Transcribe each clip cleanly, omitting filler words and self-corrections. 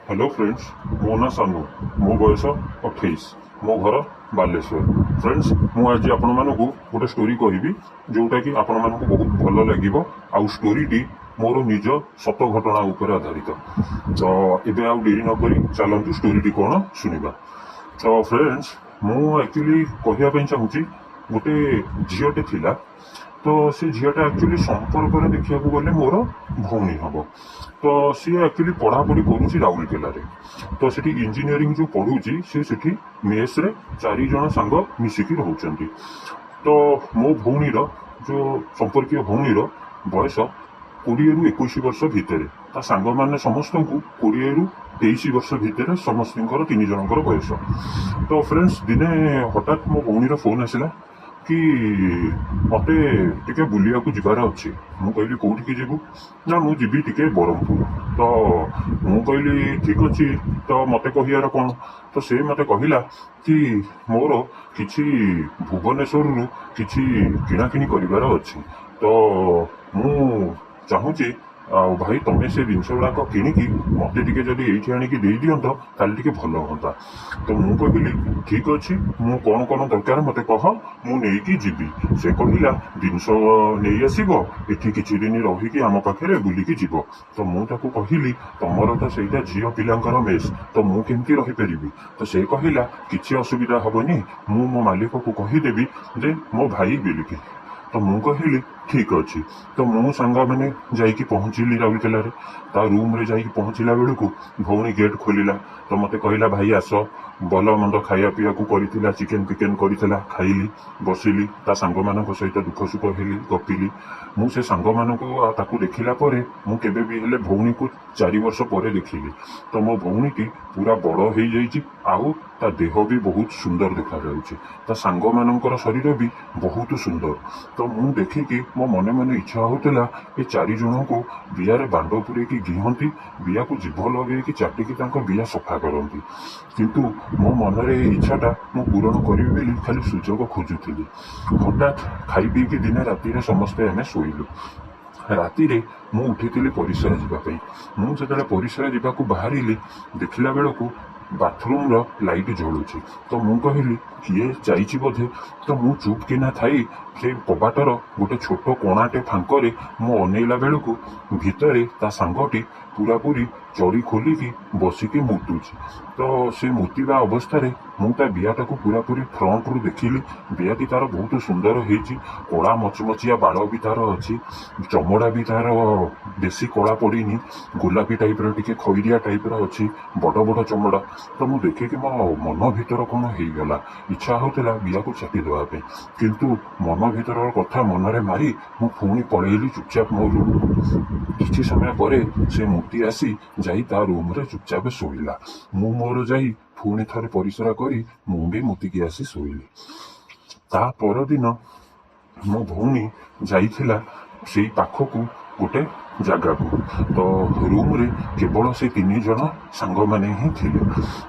Hello friends, मो ना सानू, मो बयस 28, मो घर बालेश्वर। फ्रेंड्स, मु आज आपण मानकु गोटे स्टोरी कहबी जोटा कि आपण मानकु बहुत भल लागिबो। आउ स्टोरीटी मोर निज सत घटना उपर आधारित। तो एबे आउ देरी न करी चलंतु स्टोरीटी कोन सुनिबा। तो फ्रेंड्स, मु एक्चुअली कहिया पई चाहूची गोटे झियोटे थिला। तो से झीटा एक्चुअली संपर्क देखा गले मोर भौणी हम। तो सी एक्चुअली पढ़ापढ़ी करुच्ची राउरकेला। तो सी इंजीनियरिंग जो पढ़ुची सी मेस रे 4 जन सांग मिसिकी रोचंती। तो मो भौणीर जो संपर्कीय भौणीर बयस 20 रु 21 वर्ष भितर, ता सांग माने समस्त को 20 रु 23 वर्ष भितर समस्त 3 जनकर बयस। तो फ्रेंड्स, दिने हठात मो भौणीर फोन आसला कि मते टिके बुलिया को जिबार अच्छी। मु कहली कोठी जीवु ना, मु जीवी टिके बरहमपुर। तो मु कहली ठीक अच्छी, तो मते कहियार कौन। तो से मते कहिला कि मोर किछि भुवनेश्वर रु किछि किणाकिणी करिवार अच्छी। तो मु चाहूची भाई तमें से जिनस गुड़ाक किणिकी मत टे जब ये आणिकी दे दिंत ताल टे भल हाँ। तो मु कहली ठीक अच्छे, मु कौन कौन दरकार मत कह, मुझे जीवी। से कहला जिनस नहीं आसब, ये किसी दिन रहीकि आम पाखे बुलिकी जीव। तो मुझे कहली तुमर तो सहीटा झील पिलांकर मेस, तो मुझे रहीपरि। तो से कहला किसी असुविधा हेनी, मु मो मालिक को कहीदेवी जे मो भाई बिलिकी। तो मु कहली ठीक अच्छे। तो मु सांग मैंने जाइकी पहुँचली राउरकेला। ता रूम रे जाइकी पहुँचला बेलू भौणी गेट खोलिला। तो मते कहला भाई आस, भल मंद खाया पीया को करिथिला, चिकेन पिकेन करिथिला, खाइली बसिली, ता सांग मानक सहित दुख सुख हेली गपिली। मु से सांग मानक ताकू देखिला परे मु केबे भी हेले भौणी को 4 वर्ष परे देखिली। तो मो भौणी की पूरा बड़ हो जाइछि, आउ ता देह भी बहुत सुंदर देखा जाउछि, ता सांग मानकर शरीर भी बहुत सुंदर। तो मु देखिकी मो मने मने इच्छा होतला ए 4 जन को बिया रे बांड पुरे की गिहंती, बिया को जीभ लगे कि चाटिकी तांको बिया सफा करंती। किंतु मो मन रे इच्छाटा मु पूरण करिबि बेली खाली सुजोग खोजुथिली। हठात खाई पी की दिने राति रे समस्ते आमे सोइलु। राति रे मु उठिथिली परिसर जिबा पई। मु जेतले परिसर जिबाकू बाहरिली देखिला बेलकू बाथरूम रो लाइट जलुची। तो मु कहली किए जाइछि बोधे। तो मु चुप किना थाई से कबाटर गोटे छोट कोणाटे फांकरे मु अनेला बेलकू भितरे ता सांगटी पूरा पूरी चढ़ी खोलिकी बसिकी मुतुची। तो से मुतिबा अवस्था रे मु ता बियाटा को पूरा पूरी फ्रंट रु देखिली। बियाटी तार बहुत सुंदर हेची, कला मचमचिया बाड़ भी तार अच्छी, चमड़ा भी तार बेसी कला पड़ीनी, गोलापी टाइप टिके खैरिया टाइप अच्छी, बड़ बड़ चमड़ा। तो मु देखिकी मो मन भीतर कौन होगला, इच्छा होता बिया को चाटी देवाई, किंतु मन भीतर कथा मनरे मारी मु पुणी पलैली चुपचाप मो रूम। किछि समय परे से मुती आसी जाई ता रूम रे चुपचाप शोइला। मु मोर जाई पुणी थरे परिसरा करी मु भी मुतिकी आसी शोइली। ता पर दिन मो भौणी जाइथिला सेई पाखकू गोटे जगह को। तो रूम रे केवल से 3 जन सांग माने ही थिले।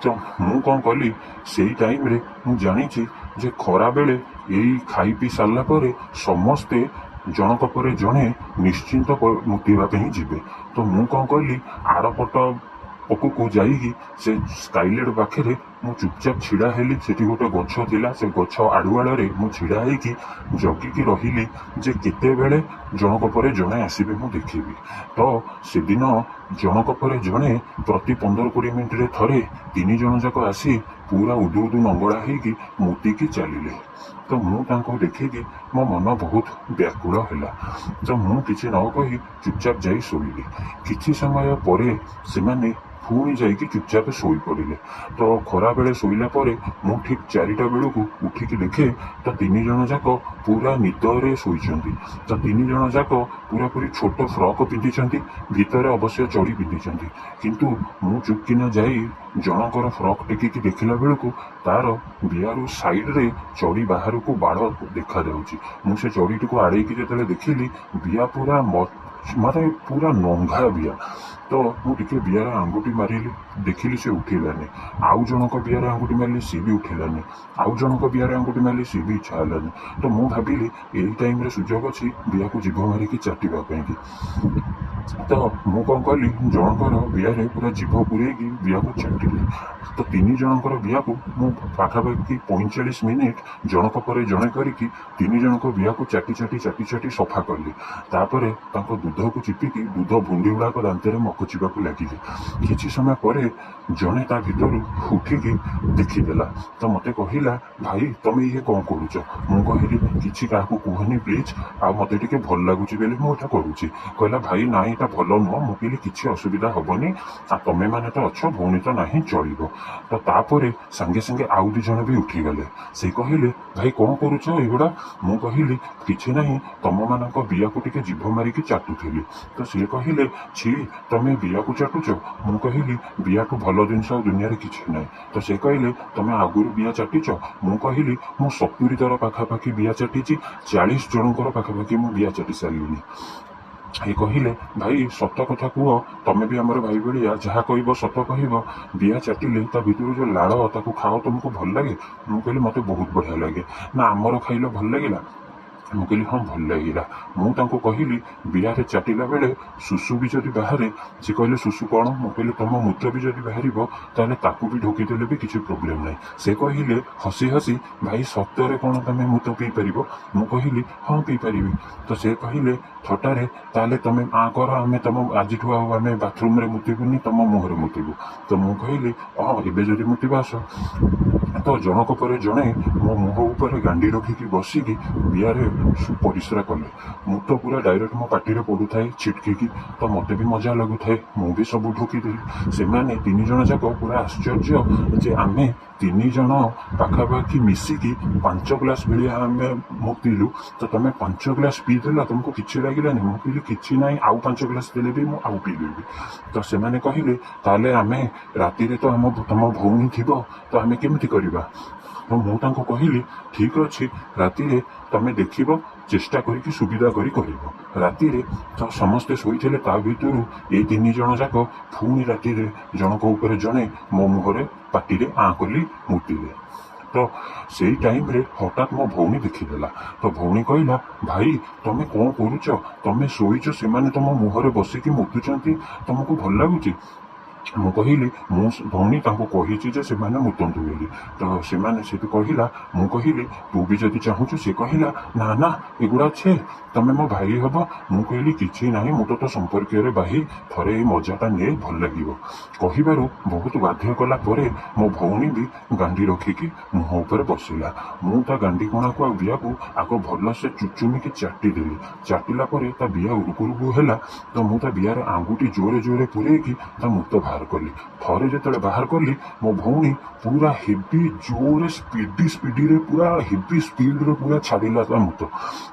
तो मु कौन कली से टाइम रे मु जानी जे खरा बेले यही खाई पी सारा पर समस्ते जनक पर जड़े निश्चिंत मुतिबा पे ही जीवे। तो मु कौन कली आरपट पकू जाइकी से स्काइलाइट पाखे मु चुपचाप छिड़ा हेली। सेठी गोटे गछ थिला, से गछ आड़ुआड़े मु छिड़ा हेकी जगिकी रहिली जे केते बेले जनक पर जड़े आसबे मु देखिबी। तो से दिन जनक पर जड़े प्रति 15-20 मिनिट रे थरे 3 जन जाक आसी पूरा उदू उदू नंगड़ा हेकी मुतिकी चलिले। तो मु तांको देखिकी मो मन बहुत व्याकुल हैला। तो मु किछि न कही चुपचाप जाई शोइली। किछि समय परे सेमाने पुणी जाइकी चुपचाप शोई पड़े। तो खरा बेले शोइला परे मु ठीक 4टा बेलू उठिकी देखे तो 3 जन जाक पूरा निदरे शोइछंती। तो 3 जन जाक पूरा पूरी छोट फ्रक पिंधिछंती, भितर अवश्य चढ़ी पिंधिछंती। किंतु मु चुपकिना जाई जनकर फ्रक टेकिकी देखिला बेलू तार बियारू साइड रे चढ़ी बाहर को बाड़ देखा जाउची। मु से चढ़ीटी को आड़ेकी जेतेले देखिली बिया पूरा माने पूरा नंगा बिया। तो ମୁଁ ଟିକେ ବିଆରେ ଆଙ୍ଗୁଠି ମାରିଲି, ଦେଖିଲି ସେ ଉଠିଲାନି। ଆଉ ଜଣକ ବିଆରେ ଆଙ୍ଗୁଠି ମାରିଲି, ସିଏ ବି ଉଠିଲାନି। ଆଉ ଜଣକ ବିଆରେ ଆଙ୍ଗୁଠି ମାରିଲି, ସିଏ ବି ଇଚ୍ଛା ହେଲାନି। ତ ମୁଁ ଭାବିଲି ଏଇ ଟାଇମରେ ସୁଯୋଗ ଅଛି ବିଆକୁ ଜିଭ ମାରିକି ଚାଟିବା ପାଇଁକି। ତ ମୁଁ କ'ଣ କଲି, ଜଣଙ୍କର ବିଆରେ ପୁରା ଜିଭ ପୂରେଇକି ବିଆକୁ ଚାଟିଲି। ତ 3 ଜଣଙ୍କର ବିଆକୁ ମୁଁ ପାଖାପାଖି 45 ମିନିଟ୍ ଜଣକ ପରେ ଜଣେ କରିକି 3 ଜଣଙ୍କ ବିଆକୁ ଚାଟି ଚାଟି ସଫା କଲି। ତାପରେ ତାଙ୍କ ଦୁଧକୁ ଚିପିକି ଦୁଧ ଭୁଣ୍ଡି ଗୁଡ଼ାକ ଦାନ୍ତରେ ମକଚିବାକୁ ଲାଗିଲି। କିଛି ସମୟ ପରେ ଜଣେ ତା ଭିତରୁ ଉଠିକି ଦେଖିଦେଲା। ତ ମୋତେ କହିଲା, ଭାଇ ତମେ ଇଏ କ'ଣ କରୁଛ? ମୁଁ କହିଲି, କିଛି କାହାକୁ କୁହନି ପ୍ଲିଜ୍, ଆଉ ମୋତେ ଟିକେ ଭଲ ଲାଗୁଛି ବୋଲି ମୁଁ ଏଇଟା କରୁଛି। କହିଲା, ଭାଇ ନାଇଁ ଏଇଟା ଭଲ ନୁହଁ। ମୁଁ କହିଲି, କିଛି ଅସୁବିଧା ହବନି, ଆଉ ତମେ ମାନେ ତ ଅଛ, ଭଉଣୀ ତ ନାହିଁ, ଚଳିବ। ତ ତାପରେ ସାଙ୍ଗେ ସାଙ୍ଗେ ଆଉ 2 ଜଣ ବି ଉଠିଗଲେ। ସେ କହିଲେ, ଭାଇ କ'ଣ କରୁଛ ଏଗୁଡ଼ା? ମୁଁ କହିଲି, କିଛି ନାହିଁ, ତମମାନଙ୍କ ବିଆକୁ ଟିକେ ଜିଭ ମାରିକି ଚାଟୁଥିଲି। ତ ସିଏ କହିଲେ, ଛି ତମେ ବିଆକୁ ଚାଟୁଛ? ମୁଁ କହିଲି, ବିଆଠୁ ଭଲ ଜିନିଷ ଆଉ ଦୁନିଆରେ କିଛି ନାହିଁ। ତ ସେ କହିଲେ, ତମେ ଆଗରୁ ବିଆ ଚାଟିଛ? ମୁଁ କହିଲି, ମୁଁ 70 ଥର ପାଖାପାଖି ବିଆ ଚାଟିଛି, 40 ଜଣଙ୍କର ପାଖାପାଖି ମୁଁ ବିଆ ଚାଟି ସାରିଲିଣି। ଏ କହିଲେ, ଭାଇ ସତ କଥା କୁହ, ତମେ ବି ଆମର ଭାଇ ଭଳିଆ, ଯାହା କହିବ ସତ କହିବ। ବିଆ ଚାଟିଲେ ତା ଭିତରୁ ଯୋଉ ଲାଳ ତାକୁ ଖାଅ, ତମକୁ ଭଲ ଲାଗେ? ମୁଁ କହିଲି, ମୋତେ ବହୁତ ବଢ଼ିଆ ଲାଗେ। ନା ଆମର ଖାଇଲ ଭଲ ଲାଗିଲା? ମୁଁ କହିଲି, ହଁ ଭଲ ଲାଗିଲା। ମୁଁ ତାଙ୍କୁ କହିଲି, ବିଆରେ ଚାଟିଲା ବେଳେ ସୁସୁ ବି ଯଦି ବାହାରେ? ସେ କହିଲେ, ସୁସୁ କ'ଣ? ମୁଁ କହିଲି, ତମ ମୂତ୍ର ବି ଯଦି ବାହାରିବ ତାହେଲେ ତାକୁ ବି ଢୋକିଦେଲେ ବି କିଛି ପ୍ରୋବ୍ଲେମ୍ ନାହିଁ। ସେ କହିଲେ ହସି ହସି, ଭାଇ ସତରେ କ'ଣ ତମେ ମୂତ୍ର ପିଇପାରିବ? ମୁଁ କହିଲି, ହଁ ପିଇପାରିବି। ତ ସେ କହିଲେ ଥଟାରେ, ତାହେଲେ ତମେ କର, ଆମେ ତମ ଆଜିଠୁ ଆଉ ଆମେ ବାଥରୁମରେ ମୁତିବୁନି, ତମ ମୁହଁରେ ମୁତିବୁ। ତ ମୁଁ କହିଲି, ହଁ ଏବେ ଯଦି ମୁତିବା ଆସ। ତ ଜଣକ ପରେ ଜଣେ ମୋ ମୁହଁ ଉପରେ ଗାଣ୍ଡି ରଖିକି ବସିକି ବିଆରେ ପରିସ୍ରା କଲେ। ମୁଁ ତ ପୁରା ଡାଇରେକ୍ଟ ମୋ ପାଟିରେ ପଡ଼ୁଥାଏ ଛିଟକିକି। ତ ମୋତେ ବି ମଜା ଲାଗୁଥାଏ, ମୁଁ ବି ସବୁ ଢୋକିଦେଲି। ସେମାନେ 3 ଜଣ ଯାକ ପୁରା ଆଶ୍ଚର୍ଯ୍ୟ ଯେ ଆମେ 3 ଜଣ ପାଖାପାଖି ମିଶିକି 5 ଗ୍ଲାସ୍ ଭଳିଆ ଆମେ ମୁତିଲୁ। ତ ତମେ 5 ଗ୍ଲାସ୍ ପିଇଦେଲ, ତମକୁ କିଛି ଲାଗିଲାନି? ମୁଁ କହିଲି, କିଛି ନାହିଁ, ଆଉ 5 ଗ୍ଲାସ୍ ଦେଲେ ବି ମୁଁ ଆଉ ପିଇଦେବି। ତ ସେମାନେ କହିଲେ, ତାହେଲେ ଆମେ ରାତିରେ ତ ତମ ଭଉଣୀ ଥିବ, ତ ଆମେ କେମିତି କରିବା? ତ ମୁଁ ତାଙ୍କୁ କହିଲି, ଠିକ୍ ଅଛି, ରାତିରେ ତମେ ଦେଖିବ, ଚେଷ୍ଟା କରିକି ସୁବିଧା କରି କରିବ। ରାତିରେ ତ ସମସ୍ତେ ଶୋଇଥିଲେ, ତା ଭିତରୁ ଏଇ 3 ଜଣ ଯାକ ପୁଣି ରାତିରେ ଜଣକ ଉପରେ ଜଣେ ମୋ ମୁହଁରେ ପାଟିରେ ଆଁ କଲି ମୁତିଲେ। ତ ସେଇ ଟାଇମରେ ହଠାତ୍ ମୋ ଭଉଣୀ ଦେଖିଦେଲା। ତ ଭଉଣୀ କହିଲା, ଭାଇ ତମେ କ'ଣ କରୁଛ? ତମେ ଶୋଇଛ, ସେମାନେ ତମ ମୁହଁରେ ବସିକି ମୁତୁଛନ୍ତି, ତମକୁ ଭଲ ଲାଗୁଛି? ମୁଁ କହିଲି, ମୁଁ ଭଉଣୀ ତାଙ୍କୁ କହିଛି ଯେ ସେମାନେ ମୁତନ୍ତୁ ବୋଲି। ତ ସେମାନେ ସେଠି କହିଲା, ମୁଁ କହିଲି, ତୁ ବି ଯଦି ଚାହୁଁଛୁ? ସେ କହିଲା, ନା ନା ଏଗୁଡ଼ା ଛେ, ତମେ ମୋ ଭାଇ ହବ। ମୁଁ କହିଲି, କିଛି ନାହିଁ, ମୁଁ ତ ସମ୍ପର୍କୀୟରେ ଭାଇ, ଥରେ ଏଇ ମଜାଟା ନିଏ, ଭଲ ଲାଗିବ। କହିବାରୁ ବହୁତ ବାଧ୍ୟ କଲା ପରେ ମୋ ଭଉଣୀ ବି ଗାଣ୍ଡି ରଖିକି ମୁହଁ ଉପରେ ବସିଲା। ମୁଁ ତା ଗାଣ୍ଡି କୋଣାକୁ ଆଉ ବିଆକୁ ଆଗ ଭଲସେ ଚୁଚୁମିକି ଚାଟିଦେଲି। ଚାଟିଲା ପରେ ତା ବିଆ ଉରୁକୁ ହେଲା। ତ ମୁଁ ତା ବିଆରେ ଆଙ୍ଗୁଠି ଜୋରେ ଜୋରେ ପୂରେଇକି ତା ମୁତ ବାହାର କଲି। ଥରେ ଯେତେବେଳେ ବାହାର କଲି, ମୋ ଭଉଣୀ ପୁରା ହେଭି ଜୋରେ ସ୍ପିଡିରେ ପୁରା ହେଭି ସ୍ପିଡରେ ପୁରା ଛାଡ଼ିଲା ତା ମୁତ।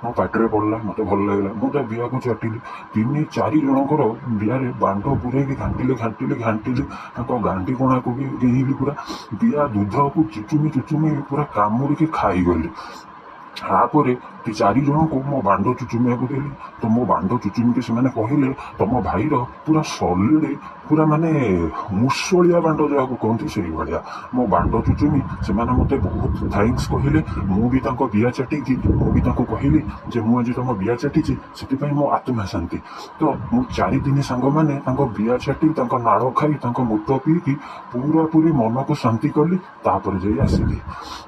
ମୋ ପାଟିରେ ପଡ଼ିଲା, ମୋତେ ଭଲ ଲାଗିଲା। ମୁଁ ତା ବିଆକୁ ଚାଟିଲି। 3-4 ଜଣଙ୍କର ବିଆରେ ବାଣ୍ଡ ପୂରେଇକି ଘାଣ୍ଟିଲି। ତାଙ୍କ ଗାଣ୍ଡି କୋଣାକୁ ବି ଡେଇଁଲି ପୁରା। ବିଆ ଦୁଧକୁ ଚୁଚୁମି ପୁରା କାମୁଡ଼ିକି ଖାଇଗଲି। ତାପରେ 4 ଜଣଙ୍କୁ ମୋ ବାଣ୍ଡ ଚୁଚୁମିବାକୁ ଦେଲି। ତ ମୋ ବାଣ୍ଡ ଚୁଚୁମିକି ସେମାନେ କହିଲେ, ତମ ଭାଇର ପୁରା ସଲିଡ୍, ପୁରା ମାନେ ମୁସଳିଆ ବାଣ୍ଡ ଯାହାକୁ କହନ୍ତି ସେଇଭଳିଆ ମୋ ବାଣ୍ଡ ଚୁଚୁମି ସେମାନେ ମୋତେ ବହୁତ ଥ୍ୟାଙ୍କସ୍ କହିଲେ। ମୁଁ ବି ତାଙ୍କ ବିଆ ଚାଟିକି ମୁଁ ବି ତାଙ୍କୁ କହିଲି ଯେ ମୁଁ ଆଜି ତମ ବିଆ ଚାଟିଛି, ସେଥିପାଇଁ ମୋ ଆତ୍ମା ଶାନ୍ତି। ତ ମୁଁ 4 ଦିନ ସାଙ୍ଗମାନେ ତାଙ୍କ ବିଆ ଚାଟି, ତାଙ୍କ ନାଳ ଖାଇ, ତାଙ୍କ ମୁତ ପିଇକି ପୁରାପୁରି ମନକୁ ଶାନ୍ତି କଲି। ତାପରେ ଯାଇ ଆସିଲି।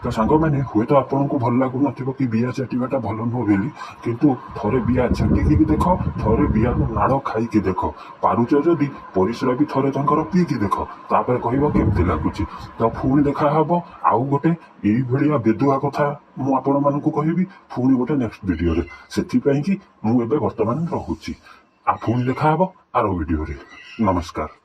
ତ ସାଙ୍ଗମାନେ, ହୁଏତ ଆପଣଙ୍କୁ ଭଲ ଲାଗୁନଥିବ କି ବିଆ ଚାଟିବାଟା ଭଲ ନୁହଁ ବୋଲି, କିନ୍ତୁ ଥରେ ବିଆ ଚାଟିକି ଦେଖ, ଥରେ ବିଆରୁ ନାଳ ଖାଇକି ଦେଖ, ପାରୁଛ ଯଦି ପରିସ୍ରା ବି ଥରେ ତାଙ୍କର ପିଇକି ଦେଖ, ତାପରେ କହିବ କେମିତି ଲାଗୁଛି। ତ ପୁଣି ଦେଖାହବ ଆଉ ଗୋଟେ ଏଇଭଳିଆ ବେଦୁଆ କଥା ମୁଁ ଆପଣମାନଙ୍କୁ କହିବି ପୁଣି ଗୋଟେ ନେକ୍ସଟ ଭିଡିଓରେ। ସେଥିପାଇଁ କି ମୁଁ ଏବେ ବର୍ତ୍ତମାନ ରହୁଛି। ଆଉ ପୁଣି ଦେଖାହବ ଆର ଭିଡିଓରେ। ନମସ୍କାର।